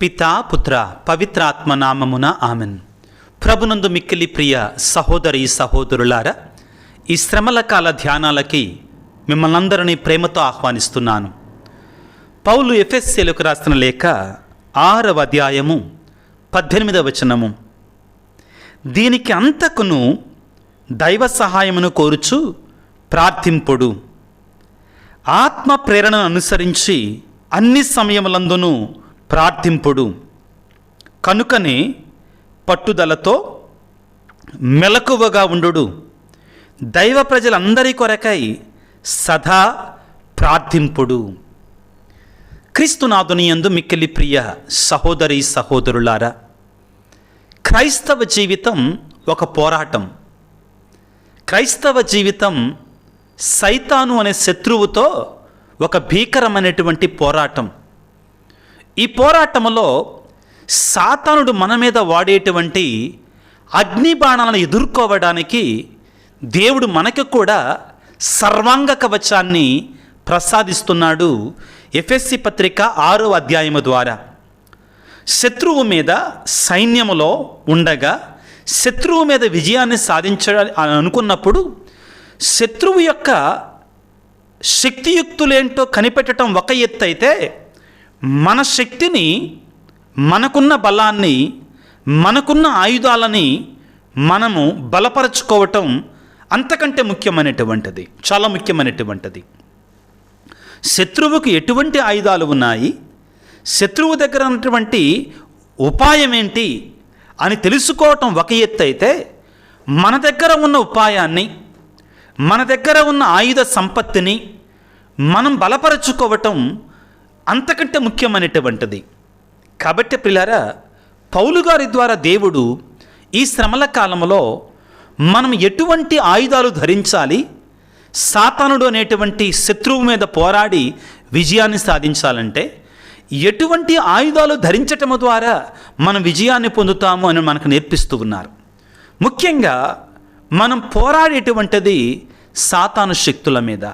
పితా పుత్ర పవిత్రాత్మ నామమున ఆమెన్. ప్రభునందు మిక్కిలి ప్రియ సహోదరి సహోదరులారా, ఈ శ్రమల కాల ధ్యానాలకి మిమ్మల్ని అందరినీ ప్రేమతో ఆహ్వానిస్తున్నాను. పౌలు ఎఫెసీయులకు రాసిన లేఖ 6వ అధ్యాయము 18వ వచనము. దీనికి అంతకును దైవ సహాయమును కోరుచు ప్రార్థింపుడు, ఆత్మ ప్రేరణను అనుసరించి అన్ని సమయములందును ప్రార్థింపుడు. కనుకనే పట్టుదలతో మెలకువగా ఉండుడు, దైవ ప్రజలందరి కొరకై సదా ప్రార్థింపుడు. క్రీస్తునాథుని యందు మిక్కిలి ప్రియ సహోదరి సహోదరులారా, క్రైస్తవ జీవితం ఒక పోరాటం. క్రైస్తవ జీవితం సైతాను అనే శత్రువుతో ఒక భీకరమైనటువంటి పోరాటం. ఈ పోరాటంలో సాతానుడు మన మీద వాడేటువంటి అగ్ని బాణాలను ఎదుర్కోవడానికి దేవుడు మనకు కూడా సర్వాంగ కవచాన్ని ప్రసాదిస్తున్నాడు. ఎఫెసీ పత్రిక 6వ అధ్యాయము ద్వారా శత్రువు మీద సైన్యములో ఉండగా శత్రువు మీద విజయాన్ని సాధించాలని అనుకున్నప్పుడు శత్రువు యొక్క శక్తియుక్తులేంటో కనిపెట్టడం ఒక ఎత్తు అయితే, మన శక్తిని, మనకున్న బలాన్ని, మనకున్న ఆయుధాలని మనము బలపరచుకోవటం అంతకంటే ముఖ్యమైనటువంటిది, చాలా ముఖ్యమైనటువంటిది. శత్రువుకు ఎటువంటి ఆయుధాలు ఉన్నాయి, శత్రువు దగ్గర ఉన్నటువంటి ఉపాయం ఏంటి అని తెలుసుకోవటం ఒక ఎత్తు అయితే, మన దగ్గర ఉన్న ఉపాయాన్ని, మన దగ్గర ఉన్న ఆయుధ సంపత్తిని మనం బలపరచుకోవటం అంతకంటే ముఖ్యమైనటువంటిది. కాబట్టి ప్రియులారా, పౌలు గారి ద్వారా దేవుడు ఈ శ్రమల కాలంలో మనం ఎటువంటి ఆయుధాలు ధరించాలి, సాతానుడు అనేటువంటి శత్రువు మీద పోరాడి విజయాన్ని సాధించాలంటే ఎటువంటి ఆయుధాలు ధరించటం ద్వారా మనం విజయాన్ని పొందుతాము అని మనకు నేర్పిస్తూ ఉన్నారు. ముఖ్యంగా మనం పోరాడేటువంటిది సాతాను శక్తుల మీద,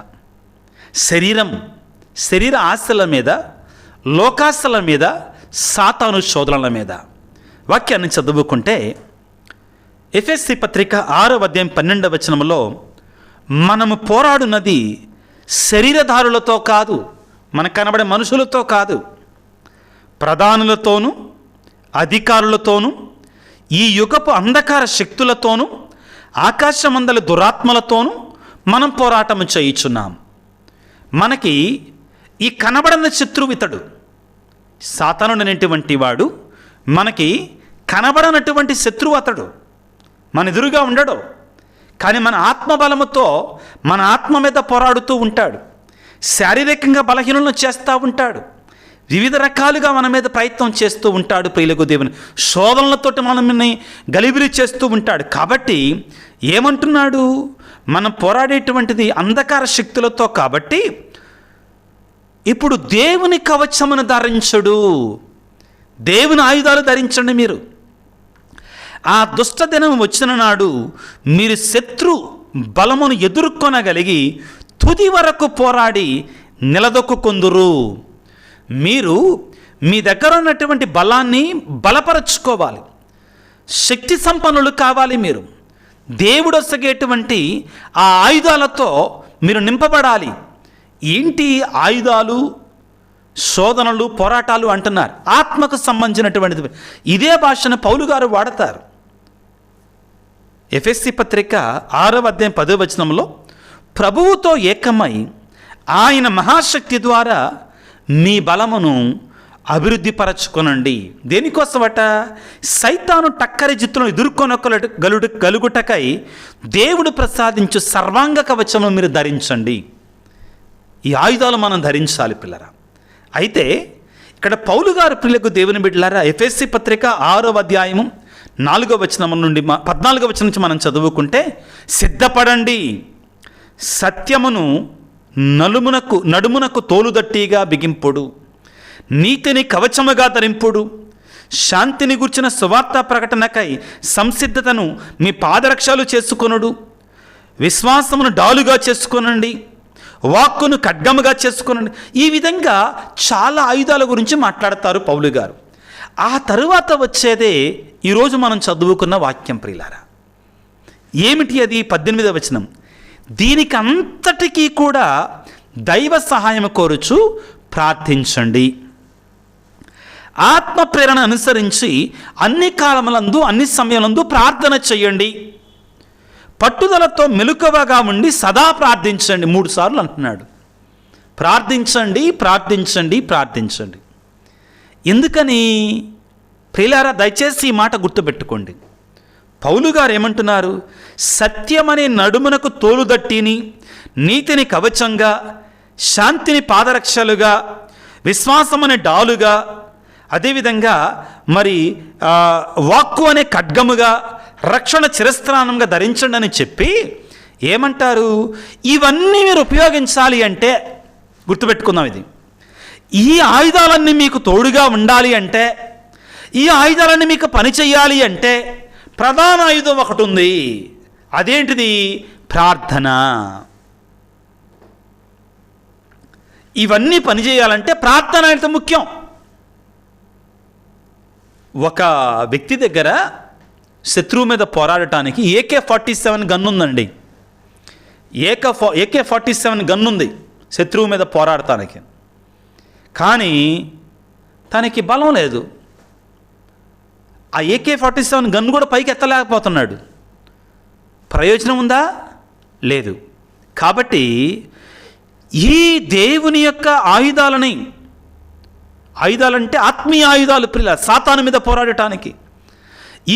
శరీర ఆశల మీద, లోకాశల మీద, సాతాను శోధనల మీద. వాక్యాన్ని చదువుకుంటే ఎఫెసీ పత్రిక 6వ అధ్యాయం 12వ వచనములో, మనము పోరాడున్నది శరీరధారులతో కాదు, మనకు కనబడే మనుషులతో కాదు, ప్రధానులతోనూ అధికారులతోనూ ఈ యుగపు అంధకార శక్తులతోనూ ఆకాశమందలి దురాత్మలతోనూ మనం పోరాటం చేయుచున్నాం. మనకి ఈ కనబడని శత్రువు ఇతడు, సాతానుడు అనేటువంటి వాడు. మనకి కనబడనటువంటి శత్రువు అతడు, మన ఎదురుగా ఉండడు. కానీ మన ఆత్మబలముతో మన ఆత్మ మీద పోరాడుతూ ఉంటాడు, శారీరకంగా బలహీనలను చేస్తూ ఉంటాడు, వివిధ రకాలుగా మన మీద ప్రయత్నం చేస్తూ ఉంటాడు. ప్రియులకు దేవుని శోధనలతోటి మనల్ని గలిబిలి చేస్తూ ఉంటాడు. కాబట్టి ఏమంటున్నాడు, మనం పోరాడేటువంటిది అంధకార శక్తులతో. కాబట్టి ఇప్పుడు దేవుని కవచమును ధరించడు, దేవుని ఆయుధాలు ధరించండి. మీరు ఆ దుష్ట దినం వచ్చిన నాడు మీరు శత్రు బలమును ఎదుర్కొనగలిగి తుది వరకు పోరాడి నిలదొక్కుందురు. మీరు మీ దగ్గర ఉన్నటువంటి బలాన్ని బలపరచుకోవాలి, శక్తి సంపన్నులు కావాలి. మీరు దేవుడు ఒసగేటువంటి ఆ ఆయుధాలతో మీరు నింపబడాలి. ఏంటి ఆయుధాలు, శోధనలు, పోరాటాలు అంటున్నారు? ఆత్మకు సంబంధించినటువంటిది. ఇదే భాషను పౌలు గారు వాడతారు. ఎఫెసీ పత్రిక 6వ అధ్యాయం 10వ వచనంలో, ప్రభువుతో ఏకమై ఆయన మహాశక్తి ద్వారా మీ బలమును అభివృద్ధి పరచుకొనండి. దేనికోసమట? సైతాను టక్కరి జిత్తులను ఎదుర్కొనగలుగుటకై దేవుడు ప్రసాదించు సర్వాంగ కవచమును మీరు ధరించండి. ఈ ఆయుధాలు మనం ధరించాలి పిల్లరా. అయితే ఇక్కడ పౌలు గారు పిల్లకు దేవుని బిడ్డలారా, ఎఫెసీ పత్రిక 6వ అధ్యాయము 4వ వచనం నుండి 14వ వచనం నుంచి మనం చదువుకుంటే, సిద్ధపడండి, సత్యమును నడుమునకు తోలుదట్టిగా బిగింపుడు, నీతిని కవచముగా ధరింపుడు, శాంతిని గుర్చిన సువార్త ప్రకటనకై సంసిద్ధతను మీ పాదరక్షలు చేసుకొనుడు, విశ్వాసమును డాలుగా చేసుకొనండి, వాక్కును ఖడ్గముగా చేసుకొనండి. ఈ విధంగా చాలా ఆయుధాల గురించి మాట్లాడతారు పౌలు గారు. ఆ తరువాత వచ్చేదే ఈరోజు మనం చదువుకున్న వాక్యం ప్రియులారా. ఏమిటి అది? 18వ వచనం. దీనికి అంతటికీ కూడా దైవ సహాయం కోరుచు ప్రార్థించండి. ఆత్మ ప్రేరణ అనుసరించి అన్ని కాలములందు అన్ని సమయములందు ప్రార్థన చేయండి. పట్టుదలతో మెలకువగా ఉండి సదా ప్రార్థించండి. 3 సార్లు అంటున్నాడు. ప్రార్థించండి, ప్రార్థించండి, ప్రార్థించండి. ఎందుకని ప్రియులారా? దయచేసి ఈ మాట గుర్తుపెట్టుకోండి. పౌలు గారు ఏమంటున్నారు? సత్యమనే నడుమునకు తోలుదట్టిని, నీతిని కవచంగా, శాంతిని పాదరక్షలుగా, విశ్వాసమనే డాలుగా, అదేవిధంగా మరి వాక్కు అనే ఖడ్గముగా, రక్షణ చిరస్త్రానంగా ధరించండి అని చెప్పి ఏమంటారు? ఇవన్నీ మీరు ఉపయోగించాలి అంటే గుర్తుపెట్టుకుందాం. ఈ ఆయుధాలన్నీ మీకు తోడుగా ఉండాలి అంటే, ఈ ఆయుధాలన్నీ మీకు పని చేయాలి అంటే ప్రధాన ఆయుధం ఒకటి ఉంది. అదేంటిది? ప్రార్థన. ఇవన్నీ పనిచేయాలంటే ప్రార్థన అనేది ముఖ్యం. ఒక వ్యక్తి దగ్గర శత్రువు మీద పోరాడటానికి AK-47 గన్ ఉందండి. AK-47 గన్ ఉంది శత్రువు మీద పోరాడటానికి. కానీ తనకి బలం లేదు. ఆ AK-47 గన్ కూడా పైకి ఎత్తలేకపోతున్నాడు. ప్రయోజనం ఉందా? లేదు. కాబట్టి ఈ దేవుని యొక్క ఆయుధాలంటే ఆత్మీయ ఆయుధాలు ప్రియుల, సాతాను మీద పోరాడటానికి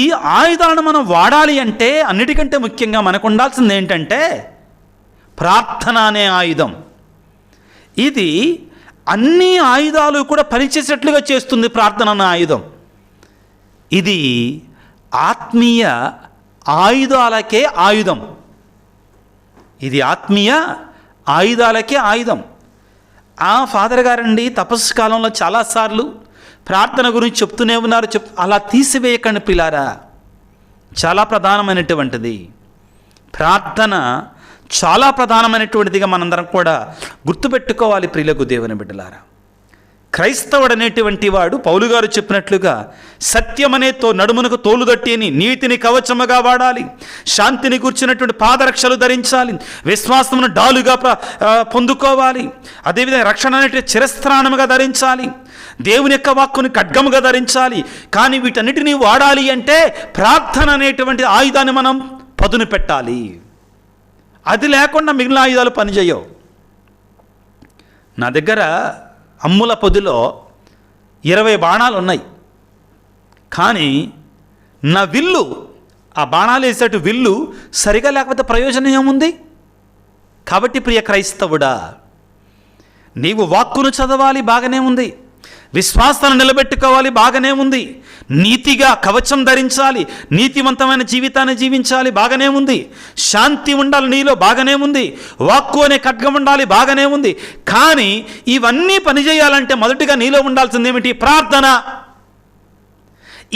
ఈ ఆయుధాలను మనం వాడాలి అంటే అన్నిటికంటే ముఖ్యంగా మనకు ఉండాల్సింది ఏంటంటే ప్రార్థన అనే ఆయుధం. ఇది అన్ని ఆయుధాలు కూడా పనిచేసేట్లుగా చేస్తుంది. ప్రార్థన అనే ఆయుధం ఇది ఆత్మీయ ఆయుధాలకే ఆయుధం. ఇది ఆత్మీయ ఆయుధాలకే ఆయుధం. ఫాదర్ గారండి తపస్సు కాలంలో చాలాసార్లు ప్రార్థన గురించి చెప్తూనే ఉన్నారు. అలా తీసివేయకండి పిల్లారా. చాలా ప్రధానమైనటువంటిది ప్రార్థన. చాలా ప్రధానమైనటువంటిదిగా మనందరం కూడా గుర్తుపెట్టుకోవాలి ప్రియులకు దేవుని బిడ్డలారా. క్రైస్తవుడు అనేటువంటి వాడు పౌలు గారు చెప్పినట్లుగా సత్యమనే నడుమునకు తోలుదట్టిని, నీతిని కవచముగా వాడాలి, శాంతిని కూర్చున్నటువంటి పాదరక్షలు ధరించాలి, విశ్వాసమును డాలుగా పొందుకోవాలి, అదేవిధంగా రక్షణ అనేటువంటి చిరస్త్రాణముగా ధరించాలి, దేవుని యొక్క వాక్కుని ఖడ్గముగా ధరించాలి. కానీ వీటన్నిటినీ వాడాలి అంటే ప్రార్థన అనేటువంటి ఆయుధాన్ని మనం పదును పెట్టాలి. అది లేకుండా మిగిలిన ఆయుధాలు పనిచేయవు. నా దగ్గర అమ్ముల పొదిలో 20 బాణాలు ఉన్నాయి. కానీ నా విల్లు, ఆ బాణాలు వేసేటు విల్లు సరిగా లేకపోతే ప్రయోజనం ఏముంది? కాబట్టి ప్రియ క్రైస్తవుడా, నీవు వాక్కును చదవాలి, బాగానే ఉంది. విశ్వాసాన్ని నిలబెట్టుకోవాలి, బాగానే ఉంది. నీతిగా కవచం ధరించాలి, నీతివంతమైన జీవితాన్ని జీవించాలి, బాగానే ఉంది. శాంతి ఉండాలి నీలో, బాగానే ఉంది. వాక్కు అనే ఖడ్గం ఉండాలి, బాగానే ఉంది. కానీ ఇవన్నీ పనిచేయాలంటే మొదటిగా నీలో ఉండాల్సింది ఏమిటి? ప్రార్థన.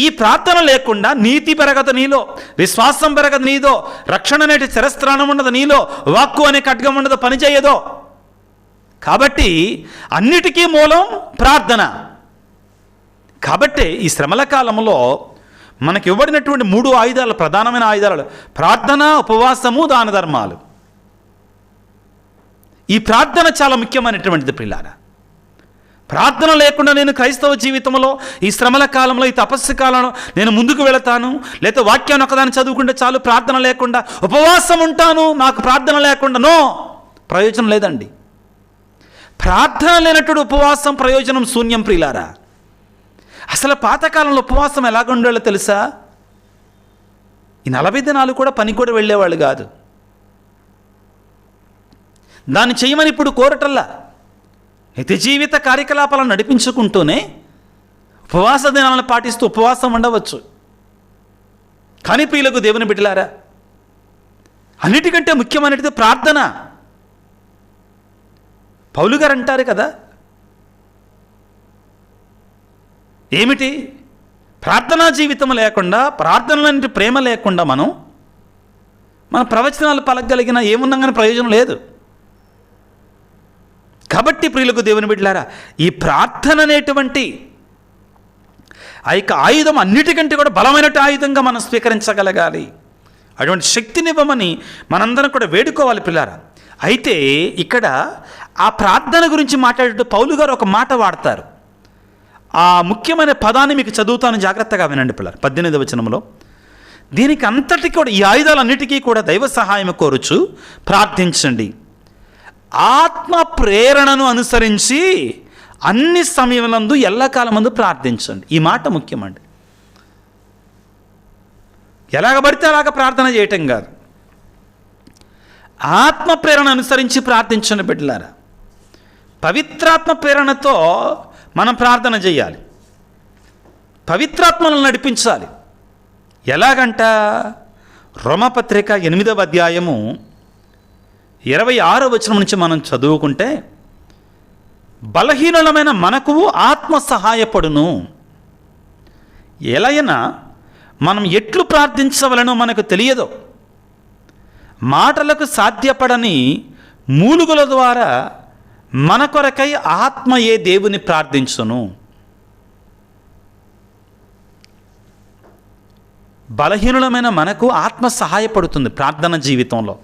ఈ ప్రార్థన లేకుండా నీతి పెరగదు నీలో, విశ్వాసం పెరగదు నీదో, రక్షణ అనేటి శిరస్త్రాణం ఉండదు నీలో, వాక్కు అనే ఖడ్గం ఉండదు, పనిచేయదో. కాబట్టి అన్నిటికీ మూలం ప్రార్థన. కాబట్టి ఈ శ్రమల కాలంలో మనకి ఇవ్వబడినటువంటి 3 ఆయుధాలు, ప్రధానమైన ఆయుధాలు ప్రార్థన, ఉపవాసము, దాన ధర్మాలు. ఈ ప్రార్థన చాలా ముఖ్యమైనటువంటిది ప్రియులారా. ప్రార్థన లేకుండా నేను క్రైస్తవ జీవితంలో ఈ శ్రమల కాలంలో, ఈ తపస్సు కాలంలో నేను ముందుకు వెళతాను, లేదా వాక్యాన్ని ఒకదాన్ని చదువుకుంటే చాలు, ప్రార్థన లేకుండా ఉపవాసం ఉంటాను, నాకు ప్రార్థన లేకుండా నో, ప్రయోజనం లేదండి. ప్రార్థన లేనటువంటి ఉపవాసం ప్రయోజనం శూన్యం ప్రియులారా. అసలు పాతకాలంలో ఉపవాసం ఎలాగ ఉండేవాళ్ళో తెలుసా? ఈ 40 దినాలు కూడా పని కూడా వెళ్ళేవాళ్ళు కాదు. దాన్ని చేయమని ఇప్పుడు కోరటల్లా, నిత్య జీవిత కార్యకలాపాలను నడిపించుకుంటూనే ఉపవాస దినాలను పాటిస్తూ ఉపవాసం ఉండవచ్చు. కానీ ప్రియులకు దేవుని బిడ్డలారా, అన్నిటికంటే ముఖ్యమైనది ప్రార్థన. పౌలు గారు అంటారు కదా, ఏమిటి? ప్రార్థనా జీవితం లేకుండా, ప్రార్థనలంటే ప్రేమ లేకుండా మన ప్రవచనాలు పలకగలిగిన ఏమున్నా కానీ ప్రయోజనం లేదు. కాబట్టి ప్రియులకు దేవుని బిడ్డలారా, ఈ ప్రార్థన అనేటువంటి ఆ యొక్క ఆయుధం అన్నిటికంటే కూడా బలమైన ఆయుధంగా మనం స్వీకరించగలగాలి. అటువంటి శక్తినివ్వమని మనందరం కూడా వేడుకోవాలి పిల్లారా. అయితే ఇక్కడ ఆ ప్రార్థన గురించి మాట్లాడేటప్పుడు పౌలు గారు ఒక మాట వాడతారు. ఆ ముఖ్యమైన పదాన్ని మీకు చదువుతాను, జాగ్రత్తగా వినండి పిల్లలు. 18వ వచనంలో, దీనికి అంతటికీ కూడా ఈ ఆయుధాలన్నిటికీ కూడా దైవ సహాయం కోరుచు ప్రార్థించండి, ఆత్మ ప్రేరణను అనుసరించి అన్ని సమయములందు ఎల్లకాలమందు ప్రార్థించండి. ఈ మాట ముఖ్యమండి. ఎలాగ పడితే అలాగ ప్రార్థన చేయటం కాదు, ఆత్మ ప్రేరణ అనుసరించి ప్రార్థించండి బిడ్డలారా. పవిత్రాత్మ ప్రేరణతో మనం ప్రార్థన చేయాలి, పవిత్రాత్మలను నడిపించాలి. ఎలాగంట? రోమపత్రిక 8వ అధ్యాయము 26వ వచనం నుంచి మనం చదువుకుంటే, బలహీనులమైన మనకు ఆత్మ సహాయపడును, ఎలయనా మనం ఎట్లు ప్రార్థించవలనో మనకు తెలియదు, మాటలకు సాధ్యపడని మూలుగుల ద్వారా మన కొరకై ఆత్మయే దేవుని ప్రార్థించును. బలహీనులమైన మనకు ఆత్మ సహాయపడుతుంది ప్రార్థన జీవితంలో.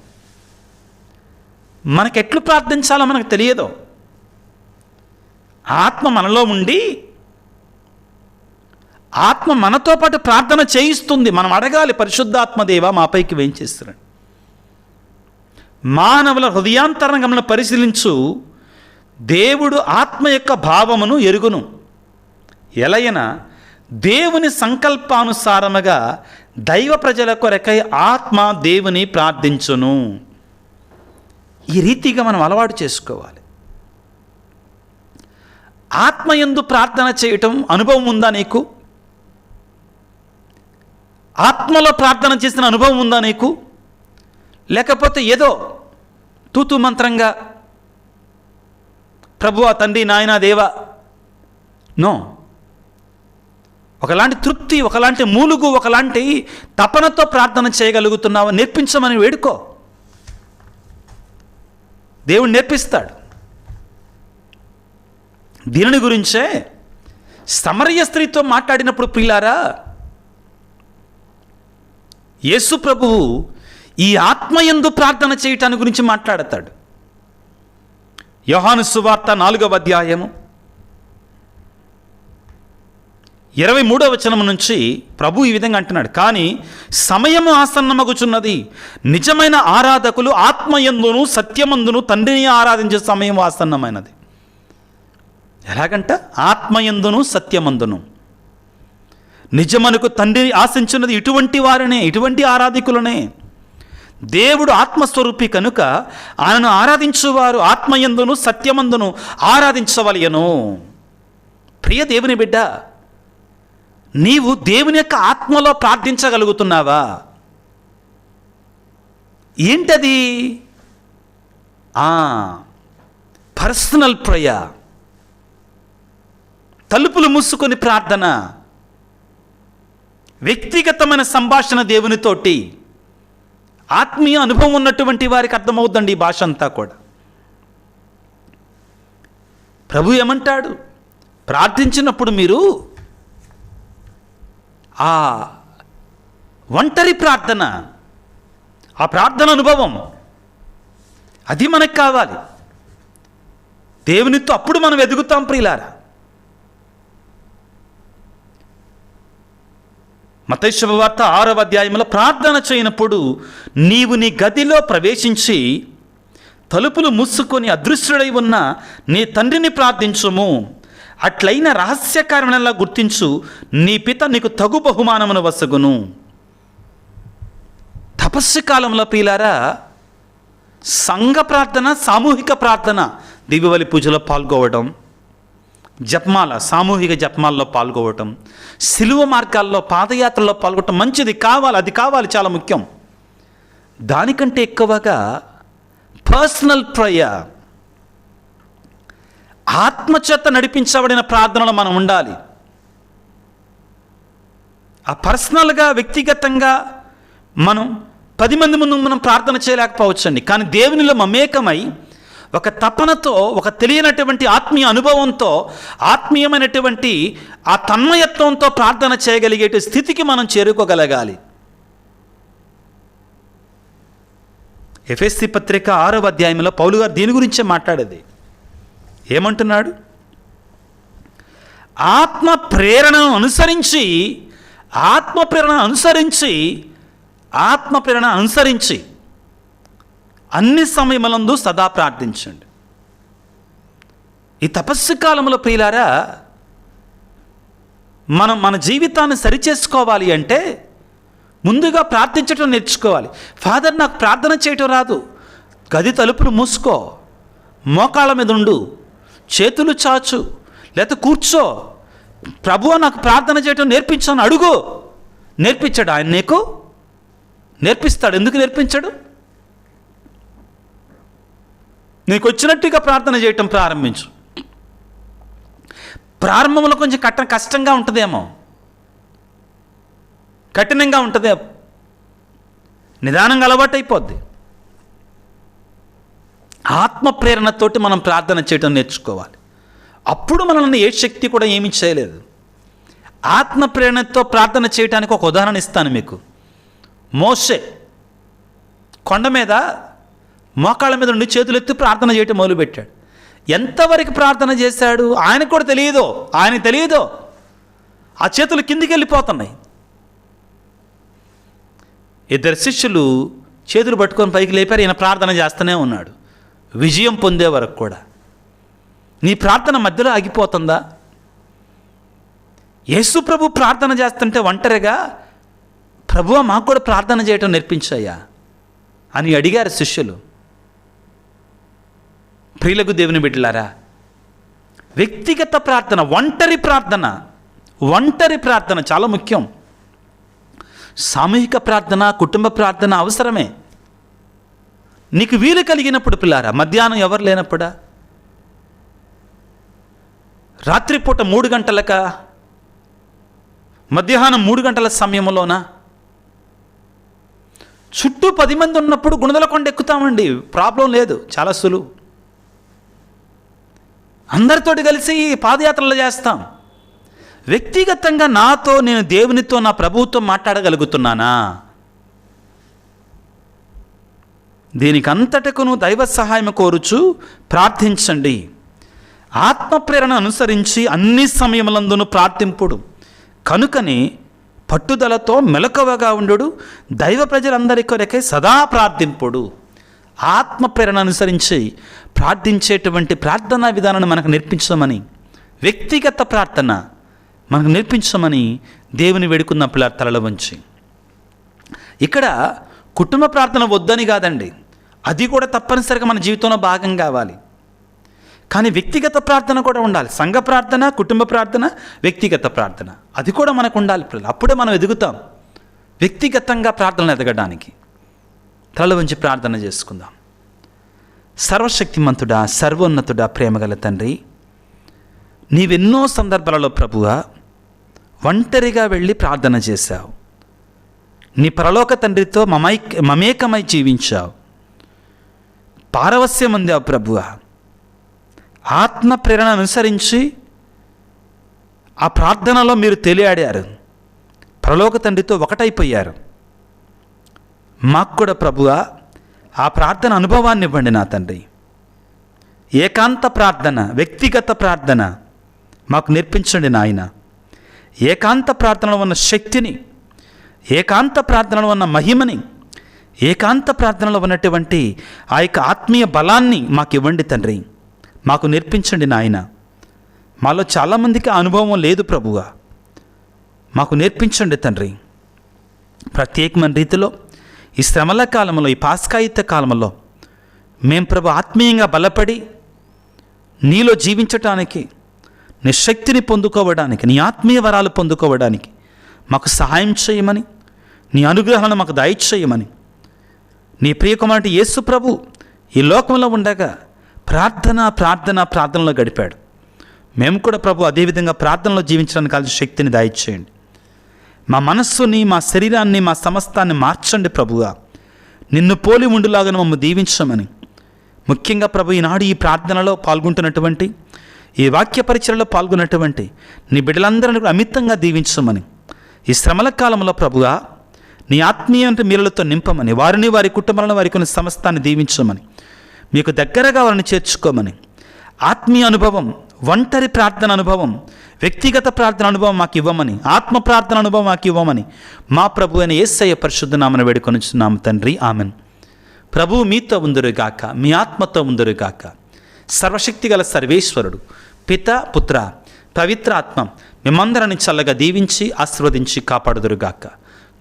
మనకెట్లు ప్రార్థించాలో మనకు తెలియదు, ఆత్మ మనలో ఉండి ఆత్మ మనతో పాటు ప్రార్థన చేయిస్తుంది. మనం అడగాలి, పరిశుద్ధాత్మదేవ మాపైకి వేయించేస్తున్నాడు. మానవుల హృదయాంతరంగములను పరిశీలించు దేవుడు ఆత్మ యొక్క భావమును ఎరుగును, ఎలయనా దేవుని సంకల్పానుసారముగా దైవ ప్రజల కొరకై ఆత్మ దేవుని ప్రార్థించును. ఈ రీతిగా మనం అలవాటు చేసుకోవాలి. ఆత్మయందు ప్రార్థన చేయటం అనుభవం ఉందా నీకు? ఆత్మలో ప్రార్థన చేసిన అనుభవం ఉందా నీకు? లేకపోతే ఏదో తూతు మంత్రంగా ప్రభువా, తండ్రి, నాయనా, దేవా, నో. ఒకలాంటి తృప్తి, ఒకలాంటి మూలుగు, ఒకలాంటి తపనతో ప్రార్థన చేయగలుగుతున్నావా? నేర్పించమని వేడుకో, దేవుడు నేర్పిస్తాడు. దీనిని గురించే సమరయ స్త్రీతో మాట్లాడినప్పుడు ప్రియులారా, యేసు ప్రభువు ఈ ఆత్మయందు ప్రార్థన చేయటాన్ని గురించి మాట్లాడతాడు. యోహాను సువార్త 4వ అధ్యాయము 23వ వచనం నుంచి ప్రభు ఈ విధంగా అంటున్నాడు, కానీ సమయము ఆసన్నమగుచున్నది, నిజమైన ఆరాధకులు ఆత్మయందును సత్యమందును తండ్రిని ఆరాధించే సమయం ఆసన్నమైనది. ఎలాగంట? ఆత్మయందును సత్యమందును. నిజమనుకు తండ్రిని ఆశించున్నది ఇటువంటి వారినే, ఇటువంటి ఆరాధికులనే. దేవుడు ఆత్మస్వరూపి కనుక ఆయనను ఆరాధించువారు ఆత్మయందును సత్యమందును ఆరాధించవలయను. ప్రియ దేవుని బిడ్డ, నీవు దేవుని యొక్క ఆత్మలో ప్రార్థించగలుగుతున్నావా? ఏంటది? పర్సనల్ ప్రేయర్, తలుపులు మూసుకొని ప్రార్థన, వ్యక్తిగతమైన సంభాషణ దేవునితోటి. ఆత్మీయ అనుభవం ఉన్నటువంటి వారికి అర్థమవుద్దండి ఈ భాష అంతా కూడా. ప్రభు ఏమంటాడు? ప్రార్థించినప్పుడు మీరు ఆ ఒంటరి ప్రార్థన, ఆ ప్రార్థన అనుభవం, అది మనకు కావాలి. దేవునితో అప్పుడు మనం ఎదుగుతాం ప్రియులారా. మత్తయి శుభవార్త 6వ అధ్యాయంలో, ప్రార్థన చేయనప్పుడు నీవు నీ గదిలో ప్రవేశించి తలుపులు మూసుకొని అదృశ్యుడై ఉన్న నీ తండ్రిని ప్రార్థించుము, అట్లయిన రహస్య కార్యములెల్లా గుర్తించు, నీ పిత నీకు తగు బహుమానమును వసగును. తపస్సు కాలంలో ప్రియులారా, సంఘ ప్రార్థన, సామూహిక ప్రార్థన, దివ్యబలి పూజలో పాల్గొవడం, జపమాల, సామూహిక జపమాలలో పాల్గొవటం, సిలువ మార్గాల్లో పాదయాత్రలో పాల్గొనడం మంచిది, కావాలి, అది కావాలి, చాలా ముఖ్యం. దానికంటే ఎక్కువగా పర్సనల్ ప్రేయర్, ఆత్మచేత నడిపించబడిన ప్రార్థనలో మనం ఉండాలి. ఆ పర్సనల్గా, వ్యక్తిగతంగా మనం 10 మంది ముందు మనం ప్రార్థన చేయలేకపోవచ్చండి, కానీ దేవునిలో మమేకమై ఒక తపనతో, ఒక తెలియనటువంటి ఆత్మీయ అనుభవంతో, ఆత్మీయమైనటువంటి ఆ తన్మయత్వంతో ప్రార్థన చేయగలిగే స్థితికి మనం చేరుకోగలగాలి. ఎఫెసీ పత్రిక 6వ అధ్యాయంలో పౌలు గారు దీని గురించే మాట్లాడేది. ఏమంటున్నాడు? ఆత్మ ప్రేరణను అనుసరించి అన్ని సమయములందు సదా ప్రార్థించండి. ఈ తపస్సు కాలంలో ప్రియులారా, మనం మన జీవితాన్ని సరిచేసుకోవాలి అంటే ముందుగా ప్రార్థించటం నేర్చుకోవాలి. ఫాదర్, నాకు ప్రార్థన చేయటం రాదు. గది తలుపులు మూసుకో, మోకాళ్ళ మీద ఉండు, చేతులు చాచు, లేకపోతే కూర్చో. ప్రభువా, నాకు ప్రార్థన చేయటం నేర్పించాను అడుగు. నేర్పించాడు ఆయన, నీకు నేర్పిస్తాడు. ఎందుకు నేర్పించాడు? నీకు వచ్చినట్టుగా ప్రార్థన చేయటం ప్రారంభించు. ప్రారంభంలో కొంచెం కష్టంగా ఉంటుందేమో, కఠినంగా ఉంటుందే, నిదానంగా అలవాటు అయిపోద్ది. ఆత్మ ప్రేరణతోటి మనం ప్రార్థన చేయటం నేర్చుకోవాలి. అప్పుడు మనల్ని ఏ శక్తి కూడా ఏమీ చేయలేదు. ఆత్మ ప్రేరణతో ప్రార్థన చేయడానికి ఒక ఉదాహరణ ఇస్తాను మీకు. మోషే కొండ మీద మోకాళ్ళ మీద ఉండి చేతులెత్తి ప్రార్థన చేయటం మొదలుపెట్టాడు. ఎంతవరకు ప్రార్థన చేశాడు ఆయనకు కూడా తెలియదో. ఆ చేతులు కిందికి వెళ్ళిపోతున్నాయి. ఇద్దరు శిష్యులు చేతులు పట్టుకొని పైకి లేపారు. ఈయన ప్రార్థన చేస్తూనే ఉన్నాడు విజయం పొందే వరకు కూడా. నీ ప్రార్థన మధ్యలో ఆగిపోతుందా? యేసు ప్రభు ప్రార్థన చేస్తుంటే ఒంటరిగా, ప్రభువా, మాకు కూడా ప్రార్థన చేయటం నేర్పించయ్యా అని అడిగారు శిష్యులు. ప్రియులకు దేవుని బిడ్డలారా, వ్యక్తిగత ప్రార్థన, ఒంటరి ప్రార్థన చాలా ముఖ్యం. సామూహిక ప్రార్థన, కుటుంబ ప్రార్థన అవసరమే. నీకు వీలు కలిగినప్పుడు పిల్లారా, మధ్యాహ్నం ఎవరు లేనప్పుడా, రాత్రిపూట 3 గంటలక, మధ్యాహ్నం 3 గంటల సమయంలోనా, చుట్టూ 10 మంది ఉన్నప్పుడు గుణదల కొండ ఎక్కుతామండి, ప్రాబ్లం లేదు, చాలా సులువు. అందరితోటి కలిసి పాదయాత్రలు చేస్తాం. వ్యక్తిగతంగా నేను దేవునితో, నా ప్రభువుతో మాట్లాడగలుగుతున్నానా? దీనికంతటకును దైవ సహాయం కోరుచు ప్రార్థించండి. ఆత్మ ప్రేరణ అనుసరించి అన్ని సమయములందును ప్రార్థింపుడు. కనుకని పట్టుదలతో మెలకువగా ఉండు, దైవ ప్రజలందరి కొరకై సదా ప్రార్థింపుడు. ఆత్మ ప్రేరణ అనుసరించి ప్రార్థించేటువంటి ప్రార్థనా విధానాన్ని మనకు నేర్పించమని, వ్యక్తిగత ప్రార్థన మనకు నేర్పించమని దేవుని వేడుకున్న పిల్లల తలలో వంచి. ఇక్కడ కుటుంబ ప్రార్థన వద్దని కాదండి, అది కూడా తప్పనిసరిగా మన జీవితంలో భాగం కావాలి. కానీ వ్యక్తిగత ప్రార్థన కూడా ఉండాలి. సంఘ ప్రార్థన, కుటుంబ ప్రార్థన, వ్యక్తిగత ప్రార్థన అది కూడా మనకు ఉండాలి పిల్లలు. అప్పుడే మనం ఎదుగుతాం వ్యక్తిగతంగా ప్రార్థనలు ఎదగడానికి. తలలో వంచి ప్రార్థన చేసుకుందాం. సర్వశక్తిమంతుడా, సర్వోన్నతుడా, ప్రేమగల తండ్రి, నీవెన్నో సందర్భాలలో ప్రభువా ఒంటరిగా వెళ్ళి ప్రార్థన చేశావు. నీ పరలోక తండ్రితో మమేకమై జీవించావు. పారవస్యం అందావు ప్రభువా. ఆత్మ ప్రేరణ అనుసరించి ఆ ప్రార్థనలో మీరు తేలియాడారు. పరలోక తండ్రితో ఒకటైపోయారు. మాకు కూడా ప్రభువా ఆ ప్రార్థన అనుభవాన్ని ఇవ్వండి నా తండ్రి. ఏకాంత ప్రార్థన, వ్యక్తిగత ప్రార్థన మాకు నేర్పించండి నాయన. ఏకాంత ప్రార్థనలో ఉన్న శక్తిని, ఏకాంత ప్రార్థనలో ఉన్న మహిమని, ఏకాంత ప్రార్థనలో ఉన్నటువంటి ఆ యొక్క ఆత్మీయ బలాన్ని మాకు ఇవ్వండి తండ్రి. మాకు నేర్పించండి నాయన. మాలో చాలామందికి అనుభవం లేదు ప్రభువా, మాకు నేర్పించండి తండ్రి. ప్రత్యేకమైన రీతిలో ఈ శ్రమల కాలంలో, ఈ పాస్కాయుత కాలంలో మేము ప్రభు ఆత్మీయంగా బలపడి నీలో జీవించటానికి, నీ శక్తిని పొందుకోవడానికి, నీ ఆత్మీయ వరాలు పొందుకోవడానికి మాకు సహాయం చేయమని, నీ అనుగ్రహాలను మాకు దయచేయమని, నీ ప్రియకుమారుడు యేసు ప్రభు ఈ లోకంలో ఉండగా ప్రార్థనలో గడిపాడు. మేము కూడా ప్రభు అదేవిధంగా ప్రార్థనలో జీవించడానికి కావాల్సిన శక్తిని దయచేయండి. మా మనస్సుని, మా శరీరాన్ని, మా సమస్తాన్ని మార్చండి ప్రభుగా. నిన్ను పోలి ఉండులాగా మమ్మల్ని దీవించమని ముఖ్యంగా ప్రభు ఈనాడు ఈ ప్రార్థనలో పాల్గొంటున్నటువంటి, ఈ వాక్య పరిచయలో పాల్గొన్నటువంటి నీ బిడ్డలందరినీ కూడా అమితంగా దీవించమని, ఈ శ్రమల కాలంలో ప్రభుగా నీ ఆత్మీయ మీరలతో నింపమని, వారిని వారి కుటుంబాలను వారికి ఉన్న సమస్తాన్ని దీవించమని, మీకు దగ్గరగా వారిని చేర్చుకోమని, ఆత్మీయ అనుభవం, ఒంటరి ప్రార్థన అనుభవం, వ్యక్తిగత ప్రార్థన అనుభవం మాకు ఇవ్వమని, ఆత్మ ప్రార్థన అనుభవం మాకు ఇవ్వమని మా ప్రభు అయిన యేసయ్య పరిశుద్ధ నామమున వేడుకొనుచున్నాము తండ్రి, ఆమెన్. ప్రభువు మీతో ఉందురుగాక, మీ ఆత్మతో ఉందురుగాక. సర్వశక్తిగల సర్వేశ్వరుడు పిత, పుత్ర, పవిత్ర ఆత్మ మిమ్మందరిని చల్లగా దీవించి ఆశీర్వదించి కాపాడుదురుగాక.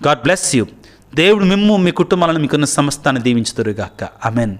God bless you. దేవుడు మిమ్ము, మీ కుటుంబాలను, మీకున్న సమస్తాన్ని దీవించుదురుగాక. ఆమెన్.